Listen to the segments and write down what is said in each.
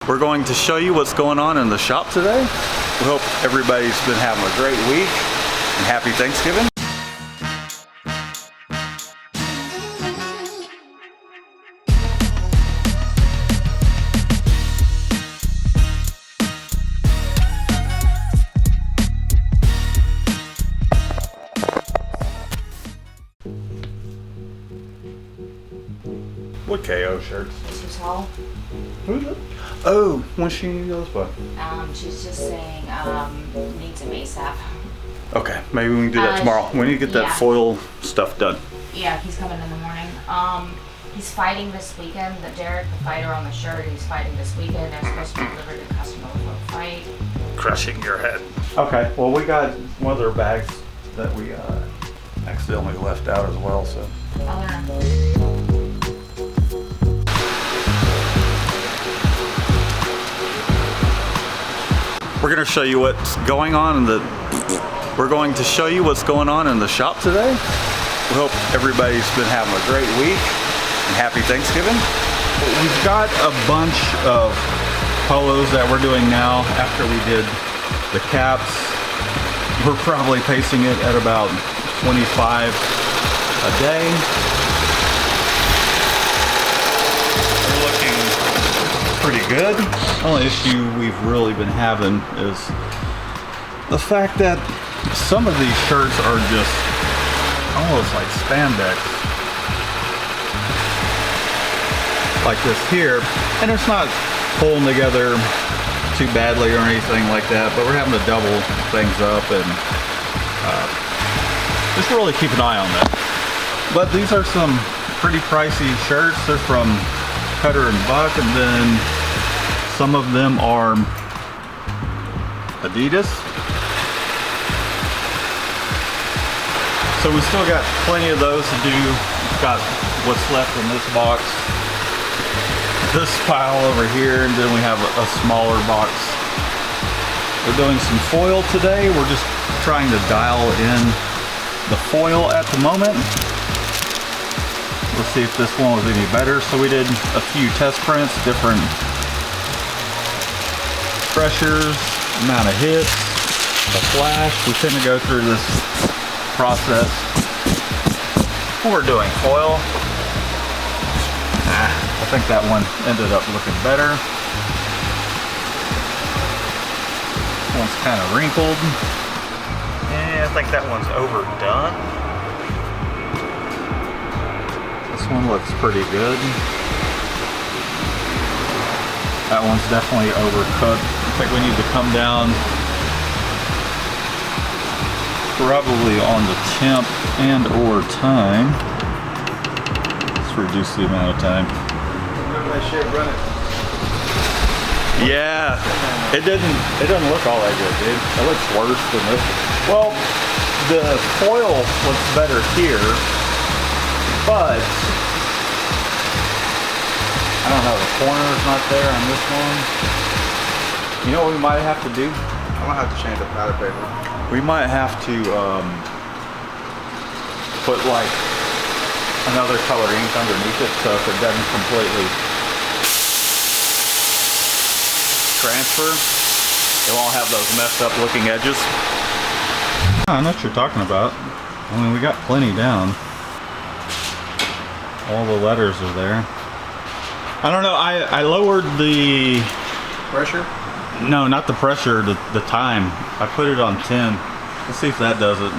We're going to show you what's going on in the shop today. We hope everybody's been having a great week and happy Thanksgiving. What KO shirts? This was all. Who's it? Oh, what's she need those by? She's just saying needs a misap. Okay, maybe we can do that tomorrow. We need to get that foil stuff done. Yeah, he's coming in the morning. He's fighting this weekend. Derek, the fighter on the shirt, he's fighting this weekend. They're supposed to be delivered to the customer before the fight. Crushing your head. Okay, well we got one of their bags that we accidentally left out as well, so. We're going to show you what's going on in the shop today. We hope everybody's been having a great week and happy Thanksgiving. We've got a bunch of polos that we're doing now after we did the caps. We're probably pacing it at about 25 a day. We're looking pretty good. The only issue we've really been having is the fact that some of these shirts are just almost like spandex. Like this here. And it's not pulling together too badly or anything like that, but we're having to double things up and just really keep an eye on that. But these are some pretty pricey shirts. They're from Cutter and Buck, and then some of them are Adidas. So we still got plenty of those to do. We've got what's left in this box, this pile over here, and then we have a smaller box. We're doing some foil today. We're just trying to dial in the foil at the moment. We'll see if this one was any better. So we did a few test prints, different pressures, amount of hits, the flash. We tend to go through this process when we're doing foil. I think that one ended up looking better. This one's kind of wrinkled. And I think that one's overdone. This one looks pretty good. That one's definitely overcooked. I think we need to come down probably on the temp and or time. Let's reduce the amount of time. That shit running. Yeah, it doesn't look all that good, dude. It looks worse than this. Well, the foil looks better here, but I don't know, the corner's not there on this one. You know what we might have to do? I'm gonna have to change the powder paper. We might have to put like another color ink underneath it so if it doesn't completely transfer, it won't have those messed up looking edges. I know what you're talking about. I mean, we got plenty down. All the letters are there. I don't know, I lowered the Pressure? No, not the pressure, the time. I put it on 10. Let's see if that does it.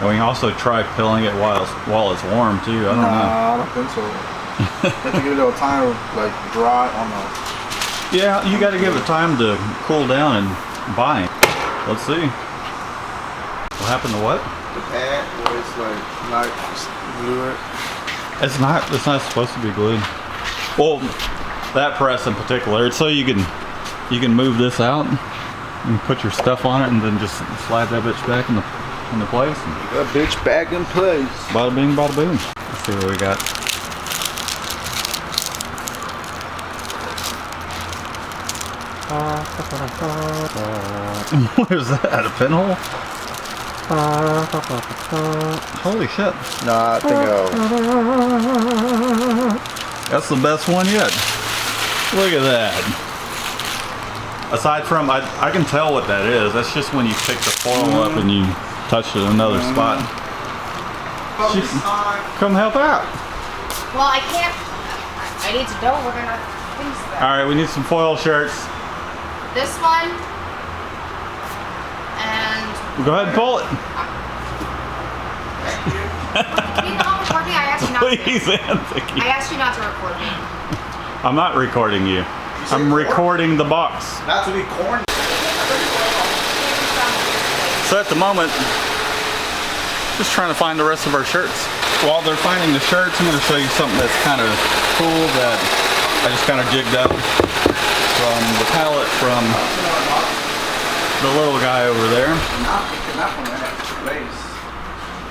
And we can also try pilling it while it's warm too. I don't know. I don't think so. You have to give it a time like dry on the... Yeah, you got to give it time to cool down and bind. Let's see. What happened to what? The pad where it's like not glued. It's not supposed to be glued. Well, that press in particular, it's so you can move this out and put your stuff on it and then just slide that bitch back into place. That bitch back in place. Bada bing, bada boom. Let's see what we got. What is that? A pinhole? Holy shit. Nah, I think That's the best one yet. Look at that. Aside from, I can tell what that is. That's just when you pick the foil up and you touch it in another spot. Come help out. Well, I can't. I need to know. We're gonna fix that. All right, we need some foil shirts. This one. And. Go ahead and pull it. Can you not record me? I asked you not Please, to. Anthony. I asked you not to record me. I'm not recording you. I'm recording the box. Not to be corny. So at the moment, just trying to find the rest of our shirts. While they're finding the shirts, I'm going to show you something that's kind of cool that I just kind of jigged up from the pallet from the little guy over there.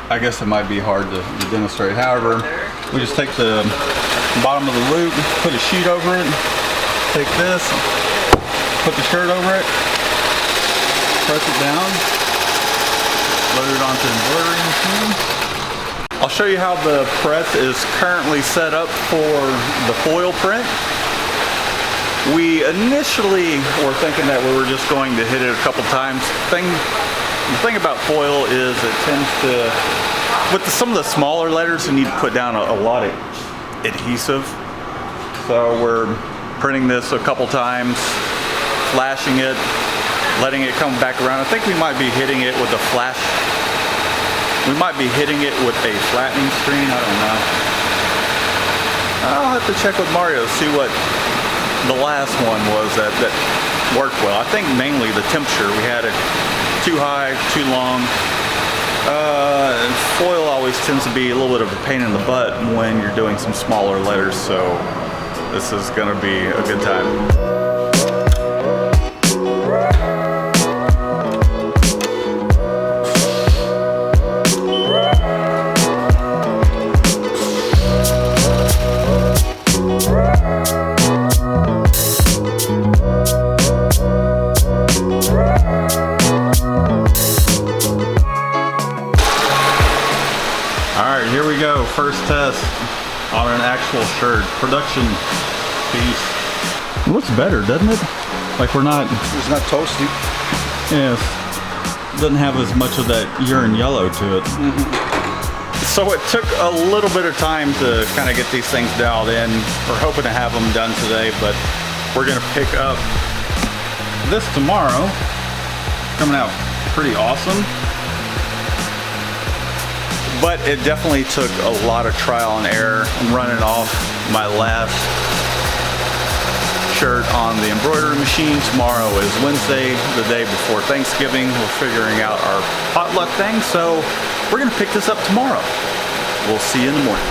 I guess it might be hard to demonstrate. However, we just take the bottom of the loop, put a sheet over it, take this, put the shirt over it, press it down, load it onto the embroidery machine. I'll show you how the press is currently set up for the foil print. We initially were thinking that we were just going to hit it a couple times. The thing about foil is it tends to, with some of the smaller letters, you need to put down a lot of adhesive. So we're printing this a couple times, flashing it, letting it come back around. I think we might be hitting it with a flash. We might be hitting it with a flattening screen, I don't know. I'll have to check with Mario to see what the last one was that worked well. I think mainly the temperature. We had it too high, too long. Foil always tends to be a little bit of a pain in the butt when you're doing some smaller letters, so this is gonna be a good time. Here we go, first test on an actual shirt, production piece. It looks better, doesn't it? Like we're not... It's not toasty. Yes. Doesn't have as much of that urine yellow to it. So it took a little bit of time to kind of get these things dialed in. We're hoping to have them done today, but we're gonna pick up this tomorrow. Coming out pretty awesome. But it definitely took a lot of trial and error. I'm running off my last shirt on the embroidery machine. Tomorrow is Wednesday, the day before Thanksgiving. We're figuring out our potluck thing, so we're gonna pick this up tomorrow. We'll see you in the morning.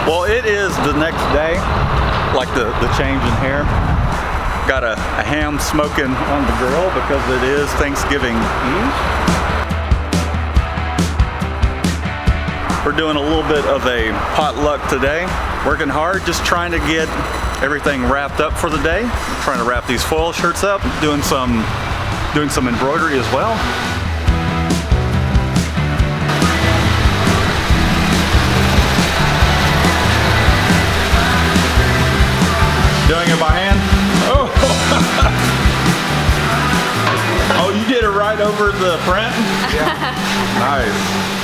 Well, it is the next day, like the change in hair. Got a ham smoking on the grill because it is Thanksgiving Eve. We're doing a little bit of a potluck today. Working hard, just trying to get everything wrapped up for the day. Trying to wrap these foil shirts up, doing some embroidery as well. Doing it by hand? Oh! Oh, you did it right over the print? Yeah. Nice.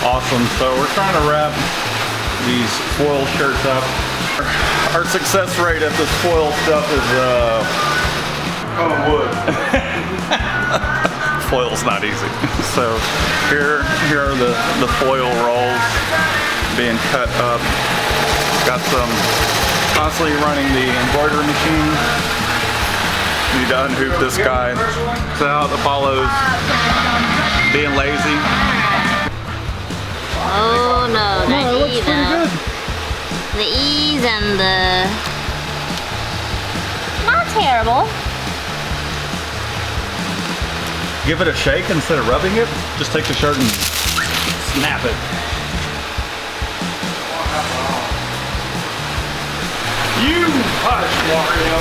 Awesome. So we're trying to wrap these foil shirts up. Our success rate at this foil stuff is wood. Foil's not easy. So here are the foil rolls being cut up. Got some constantly running the embroidery machine. Need to unhoop this guy. So out Apollo's being lazy. Oh no, No, it looks pretty good. The ease and the... Not terrible. Give it a shake instead of rubbing it. Just take the shirt and snap it. You hush, Mario.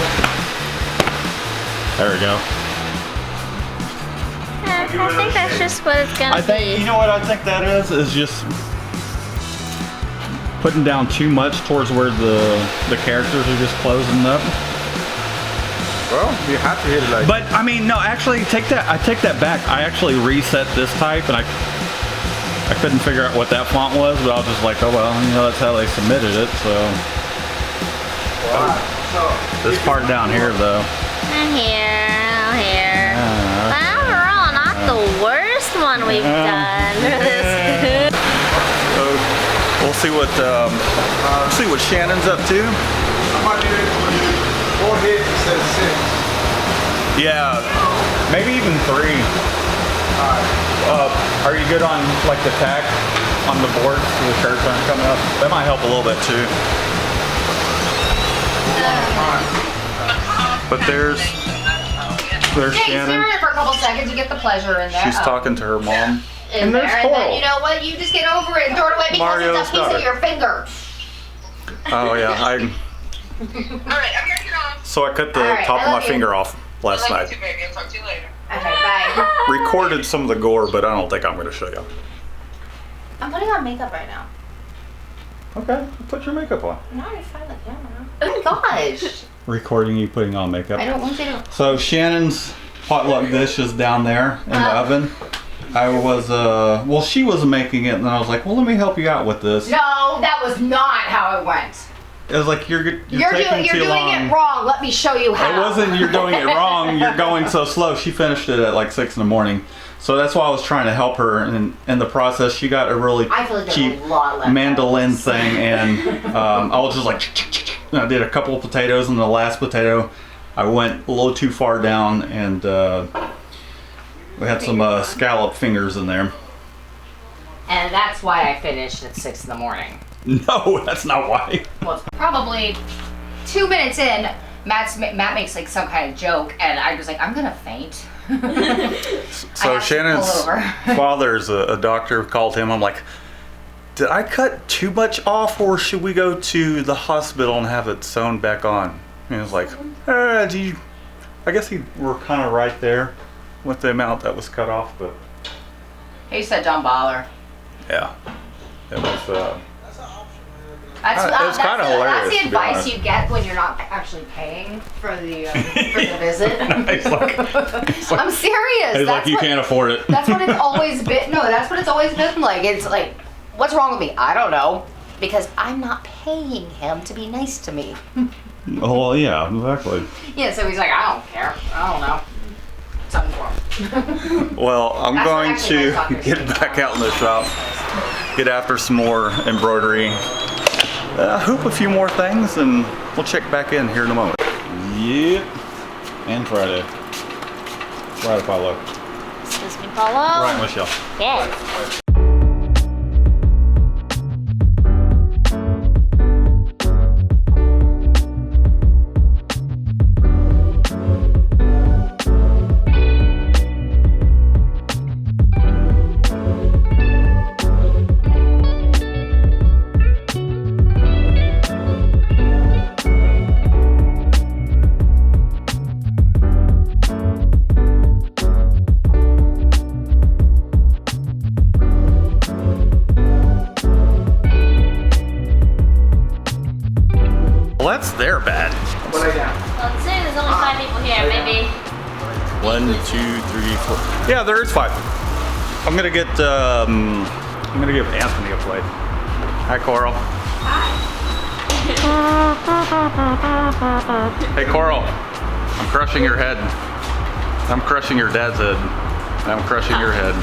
There we go. I think that's just what it's gonna be. You know what I think that is just putting down too much towards where the characters are just closing up. Well, you have to hit it like. But I mean, no, actually, take that. I take that back. I actually reset this type, and I couldn't figure out what that font was, but I was just like, oh well, you know, that's how they submitted it. So this part down here, though. Here. Overall, not the worst one we've done for this. So we'll see what Shannon's up to. I'm gonna do 4 hits instead of 6. Yeah, maybe even 3. Are you good on like the tack on the board so the shirts aren't coming up? That might help a little bit too. But there's Hey, Shannon. stare at it for a couple seconds. You get the pleasure in there. She's talking to her mom. In And there, there's and then Coral. you know what? You just get over it and throw it away because Mario's it's a piece daughter. of your finger. Oh yeah, Alright, I'm gonna get off. so I cut the All right, top I of my love you. finger off last I like night. you too, baby. I'll talk to you later. Okay, bye. Recorded some of the gore, but I don't think I'm going to show you. I'm putting on makeup right now. Okay, put your makeup on. No, you're fine the camera. Oh gosh. Recording you putting on makeup. I don't want you to. So Shannon's potluck dish is down there in the oven. I was, well, she was making it, and then I was like, well, let me help you out with this. No, that was not how it went. It was like, you're taking You're too doing long. it wrong. Let me show you how. It wasn't you're doing it wrong, you're going so slow. She finished it at like 6 in the morning. So that's why I was trying to help her, and in the process, she got a really I feel like there's cheap a lot left. mandolin thing, and I was just like, and I did a couple of potatoes, and the last potato, I went a little too far down, and we had some scallop fingers in there. And that's why I finished at 6 in the morning. No, that's not why. Well, it's probably 2 minutes in, Matt makes like some kind of joke, and I was like, I'm gonna faint. So Shannon's pull over. father's a doctor, called him. I'm like, did I cut too much off, or should we go to the hospital and have it sewn back on? And he was like, I guess we're kind of right there with the amount that was cut off, but He said, don't bother. yeah, it was. That's kinda hilarious, That's the to be advice honest. you get when you're not actually paying for the visit. He's like, I'm serious. he's like, you can't afford it. That's what it's always been. No, that's what it's always been like. It's like, what's wrong with me? I don't know, because I'm not paying him to be nice to me. Oh yeah, exactly. Yeah, so he's like, I don't care. I don't know. Something for him. Well, I'm That's going what actually to my doctor get said. back out in the shop, get after some more embroidery, hoop a few more things, and we'll check back in here in a moment. Yep, and Friday. Right if I look. Excuse me, Polo. Right, Michelle. Yes. Well, that's their bad. Put it down. Well, considering there's only 5 people here, maybe. 1, 2, 3, 4. Yeah, there is 5. I'm gonna get. I'm gonna give Anthony a plate. Hi, Coral. Hey, Coral. I'm crushing your head. I'm crushing your dad's head. And I'm crushing your head.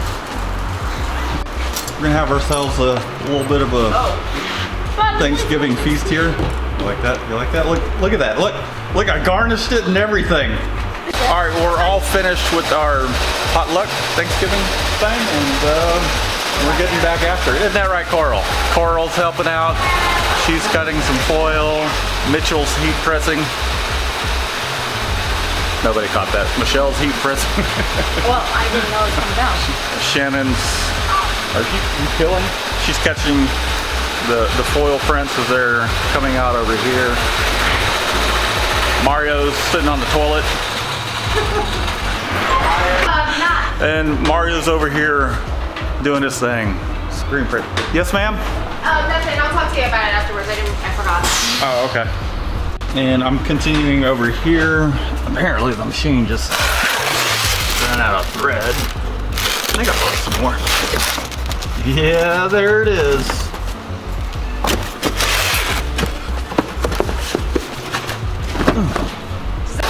We're gonna have ourselves a little bit of a Thanksgiving feast here. You like that? You like that? Look at that. Look, I garnished it and everything. All right, we're all finished with our potluck Thanksgiving thing, and we're getting back after it. Isn't that right, Coral? Coral's helping out. She's cutting some foil. Mitchell's heat pressing. Nobody caught that. Michelle's heat pressing. Well, I didn't know it was coming down. Shannon's. Are you killing? She's catching the foil prints as they're coming out over here. Mario's sitting on the toilet. Not. And Mario's over here doing his thing. Screen print. Yes, ma'am? That's it. I'll talk to you about it afterwards. I forgot. Oh, okay. And I'm continuing over here. Apparently the machine just ran out of thread. I think I bought some more. Yeah, there it is.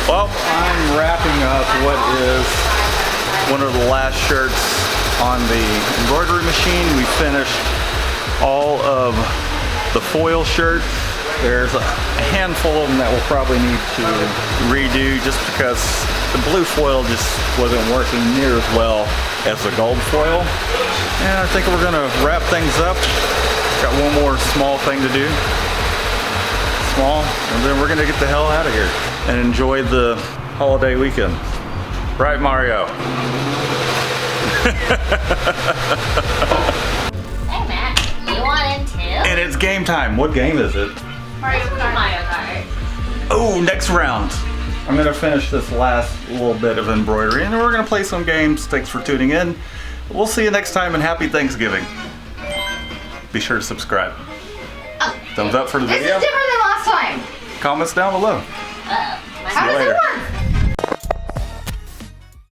Well, I'm wrapping up what is one of the last shirts on the embroidery machine. We finished all of the foil shirts. There's a handful of them that we'll probably need to redo just because the blue foil just wasn't working near as well as the gold foil. And I think we're gonna wrap things up. Got one more small thing to do. Small, and then we're gonna get the hell out of here and enjoy the holiday weekend. Right, Mario? Hey, Matt, you want in too? And it's game time. What game is it? Mario Kart. Oh, next round. I'm gonna finish this last little bit of embroidery and then we're gonna play some games. Thanks for tuning in. We'll see you next time and happy Thanksgiving. Be sure to subscribe. Thumbs up for the This video. is different than last time. Comments down below. Uh-oh. See you later. How does it work?